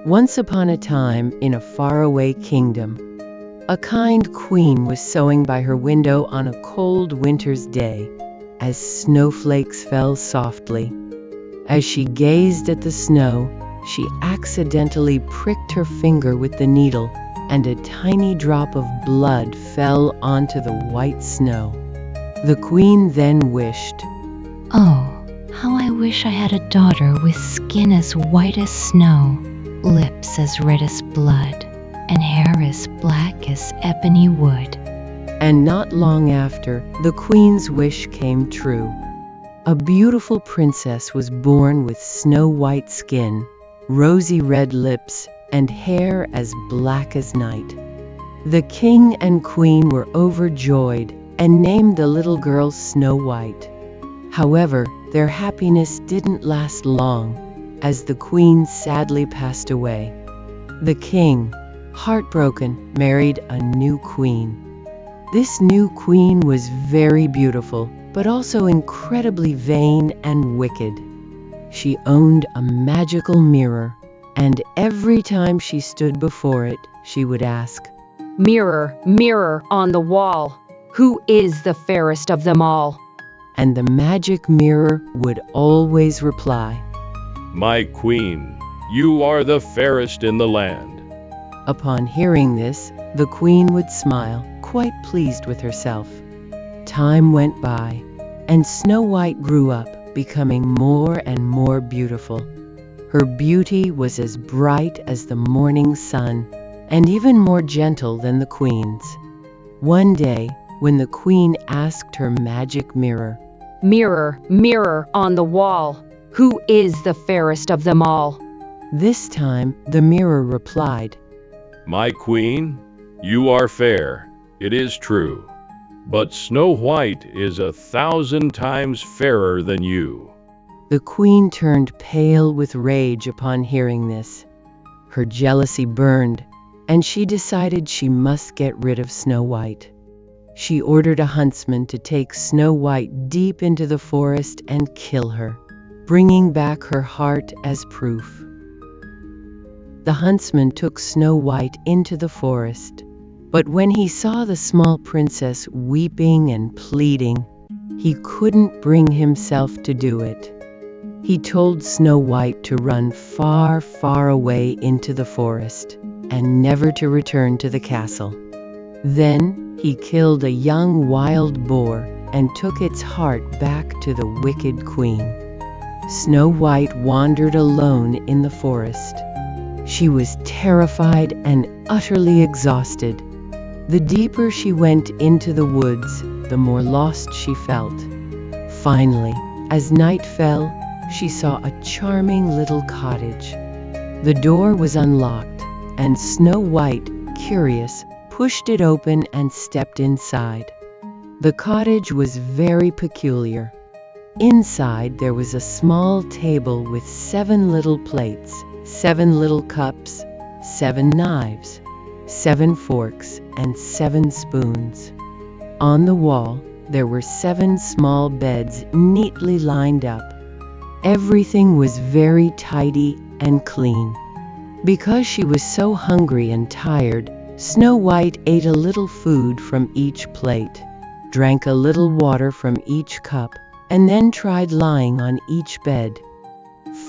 Once upon a time, in a faraway kingdom, a kind queen was sewing by her window on a cold winter's day, as snowflakes fell softly. As she gazed at the snow, she accidentally pricked her finger with the needle, and a tiny drop of blood fell onto the white snow. The queen then wished, "Oh, how I wish I had a daughter with skin as white as snow, lips as red as blood, and hair as black as ebony wood." And not long after, the queen's wish came true. A beautiful princess was born with snow-white skin, rosy red lips, and hair as black as night. The king and queen were overjoyed and named the little girl Snow White. However, their happiness didn't last long, as the queen sadly passed away. The king, heartbroken, married a new queen. This new queen was very beautiful, but also incredibly vain and wicked. She owned a magical mirror, and every time she stood before it, she would ask, "Mirror, mirror on the wall, who is the fairest of them all?" And the magic mirror would always reply, "My queen, you are the fairest in the land." Upon hearing this, the queen would smile, quite pleased with herself. Time went by, and Snow White grew up, becoming more and more beautiful. Her beauty was as bright as the morning sun, and even more gentle than the queen's. One day, when the queen asked her magic mirror, "Mirror, mirror on the wall, who is the fairest of them all?" this time the mirror replied, "My queen, you are fair, it is true, but Snow White is 1,000 times fairer than you." The queen turned pale with rage upon hearing this. Her jealousy burned, and she decided she must get rid of Snow White. She ordered a huntsman to take Snow White deep into the forest and kill her, bringing back her heart as proof. The huntsman took Snow White into the forest, but when he saw the small princess weeping and pleading, he couldn't bring himself to do it. He told Snow White to run far, far away into the forest, and never to return to the castle. Then he killed a young wild boar and took its heart back to the wicked queen. Snow White wandered alone in the forest. She was terrified and utterly exhausted. The deeper she went into the woods, the more lost she felt. Finally, as night fell, she saw a charming little cottage. The door was unlocked, and Snow White, curious, pushed it open and stepped inside. The cottage was very peculiar. Inside there was a small table with 7 little plates, 7 little cups, 7 knives, 7 forks, and 7 spoons. On the wall, there were 7 small beds neatly lined up. Everything was very tidy and clean. Because she was so hungry and tired, Snow White ate a little food from each plate, drank a little water from each cup, and then tried lying on each bed.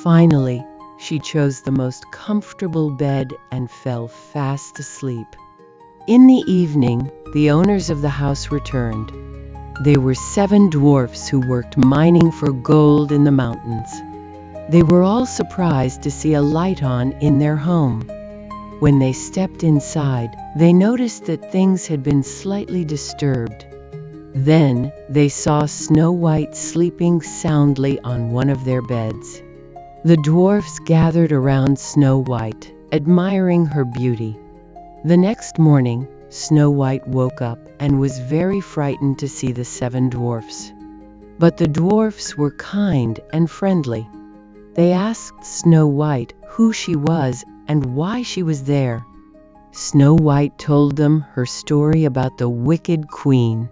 Finally, she chose the most comfortable bed and fell fast asleep. In the evening, the owners of the house returned. They were 7 dwarfs who worked mining for gold in the mountains. They were all surprised to see a light on in their home. When they stepped inside, they noticed that things had been slightly disturbed. Then they saw Snow White sleeping soundly on one of their beds. The dwarfs gathered around Snow White, admiring her beauty. The next morning, Snow White woke up and was very frightened to see the 7 dwarfs. But the dwarfs were kind and friendly. They asked Snow White who she was and why she was there. Snow White told them her story about the wicked queen.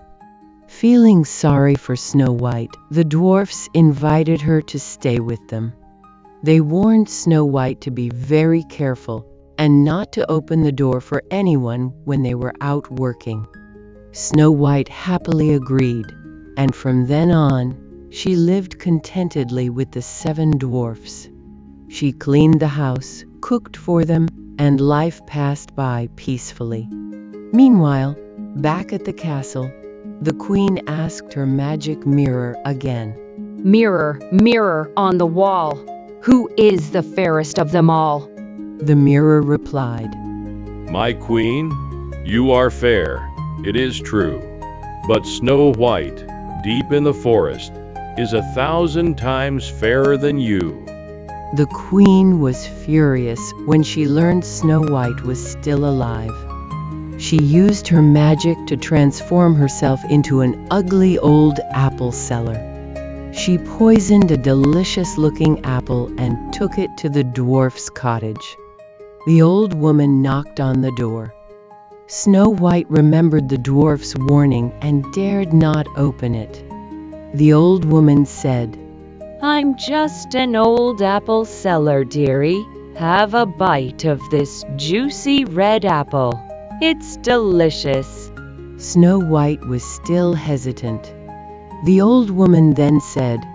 Feeling sorry for Snow White, the dwarfs invited her to stay with them. They warned Snow White to be very careful and not to open the door for anyone when they were out working. Snow White happily agreed, and from then on, she lived contentedly with the 7 dwarfs. She cleaned the house, cooked for them, and life passed by peacefully. Meanwhile, back at the castle, the queen asked her magic mirror again. Mirror, mirror on the wall, who is the fairest of them all? The mirror replied, My queen, you are fair, it is true. But Snow White, deep in the forest, is 1,000 times fairer than you. The queen was furious when she learned Snow White was still alive. She used her magic to transform herself into an ugly old apple seller. She poisoned a delicious-looking apple and took it to the dwarf's cottage. The old woman knocked on the door. Snow White remembered the dwarf's warning and dared not open it. The old woman said, I'm just an old apple seller, dearie. Have a bite of this juicy red apple. It's delicious. Snow White was still hesitant. The old woman then said,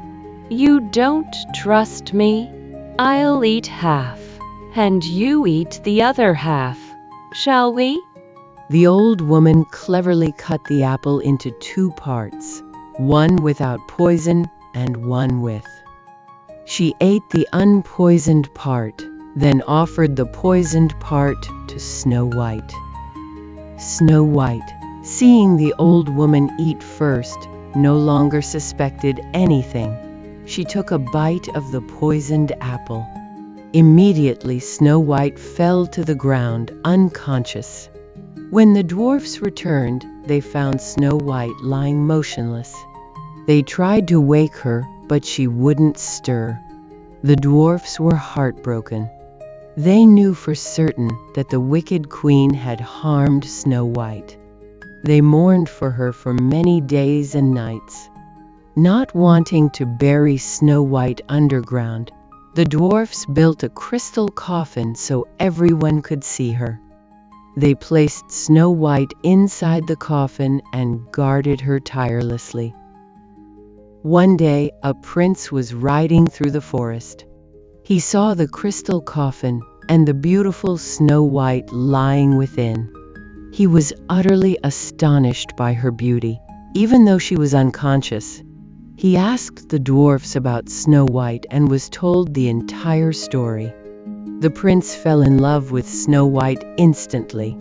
You don't trust me? I'll eat half, and you eat the other half. Shall we? The old woman cleverly cut the apple into 2 parts, one without poison and one with. She ate the unpoisoned part, then offered the poisoned part to Snow White. Snow White, seeing the old woman eat first, no longer suspected anything. She took a bite of the poisoned apple. Immediately Snow White fell to the ground unconscious. When the dwarfs returned, they found Snow White lying motionless. They tried to wake her, but she wouldn't stir. The dwarfs were heartbroken. They knew for certain that the wicked queen had harmed Snow White. They mourned for her for many days and nights. Not wanting to bury Snow White underground, the dwarfs built a crystal coffin so everyone could see her. They placed Snow White inside the coffin and guarded her tirelessly. One day, a prince was riding through the forest. He saw the crystal coffin and the beautiful Snow White lying within. He was utterly astonished by her beauty, even though she was unconscious. He asked the dwarfs about Snow White and was told the entire story. The prince fell in love with Snow White instantly.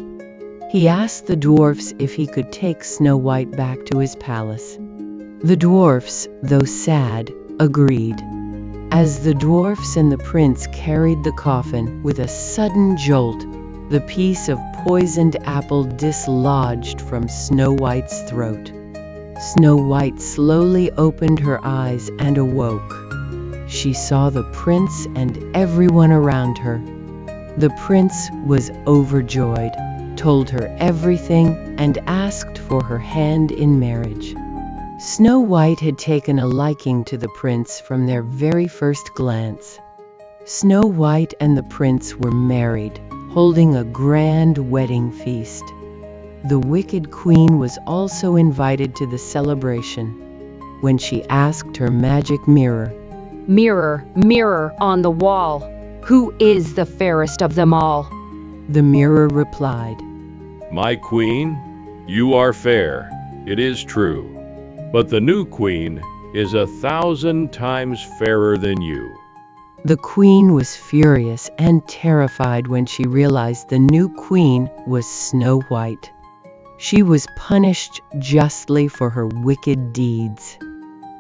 He asked the dwarfs if he could take Snow White back to his palace. The dwarfs, though sad, agreed. As the dwarfs and the prince carried the coffin, with a sudden jolt, the piece of poisoned apple dislodged from Snow White's throat. Snow White slowly opened her eyes and awoke. She saw the prince and everyone around her. The prince was overjoyed, told her everything, and asked for her hand in marriage. Snow White had taken a liking to the prince from their very first glance. Snow White and the prince were married, holding a grand wedding feast. The wicked queen was also invited to the celebration. When she asked her magic mirror, Mirror, mirror on the wall, who is the fairest of them all? the mirror replied, My queen, you are fair, it is true. But the new queen is 1,000 times fairer than you. The queen was furious and terrified when she realized the new queen was Snow White. She was punished justly for her wicked deeds.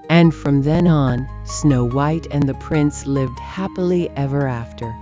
And from then on, Snow White and the prince lived happily ever after.